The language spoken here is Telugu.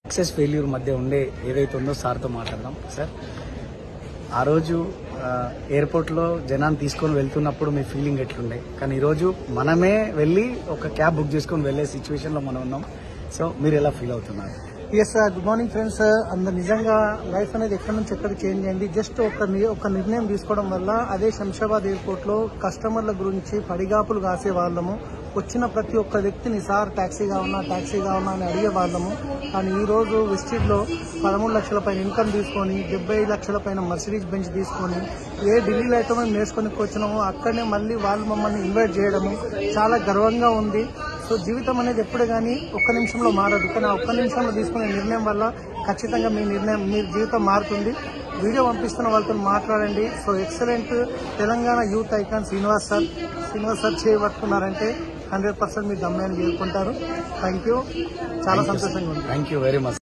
సక్సెస్ ఫెయిల్యూర్ మధ్య ఉండే ఏదైతే ఉందో సార్తో మాట్లాడదాం. సార్, ఆ రోజు ఎయిర్పోర్ట్లో జనాన్ని తీసుకొని వెళ్తున్నప్పుడు మీ ఫీలింగ్ ఎట్లుండే? కానీ ఈరోజు మనమే వెళ్ళి ఒక క్యాబ్ బుక్ చేసుకొని వెళ్లే సిచ్యువేషన్లో మనం ఉన్నాం. సో మీరు ఎలా ఫీల్ అవుతున్నారు? Yes sir, good morning friends. అందరు నిజంగా లైఫ్ అనేది ఎక్కడి నుంచి ఎక్కడికి చేంజ్ అయింది. జస్ట్ ఒక నిర్ణయం తీసుకోవడం వల్ల అదే శంషాబాద్ ఎయిర్పోర్ట్ లో కస్టమర్ల గురించి పడిగాపులు కాసే వాళ్ళము. వచ్చిన ప్రతి ఒక్క వ్యక్తిని సార్ ట్యాక్సీగా ఉన్నా అని అడిగే వాళ్ళము. కానీ ఈ రోజు వెస్టిజ్ లో 13 లక్షల పైన ఇన్కమ్ తీసుకొని 70 లక్షల పైన మర్సిడీస్ బెంచ్ తీసుకొని ఏ ఢిల్లీలో అయితే మేము నేర్చుకొని వచ్చినామో అక్కడనే మళ్ళీ వాళ్ళు మమ్మల్ని ఇన్వైట్ చేయడము చాలా గర్వంగా ఉంది. సో జీవితం అనేది ఎప్పుడు కానీ ఒక్క నిమిషంలో మారదు, కానీ ఆ ఒక్క నిమిషంలో తీసుకునే నిర్ణయం వల్ల ఖచ్చితంగా మీ జీవితం మారుతుంది. వీడియో పంపిస్తున్న వాళ్ళతో మాట్లాడండి. So excellent Telangana youth icon Srinivas sir చేయబట్టుకున్నారంటే 100% మీ గమ్యాన్ని చేరుకుంటారు. థ్యాంక్ యూ, చాలా సంతోషంగా ఉంది. Thank you very much.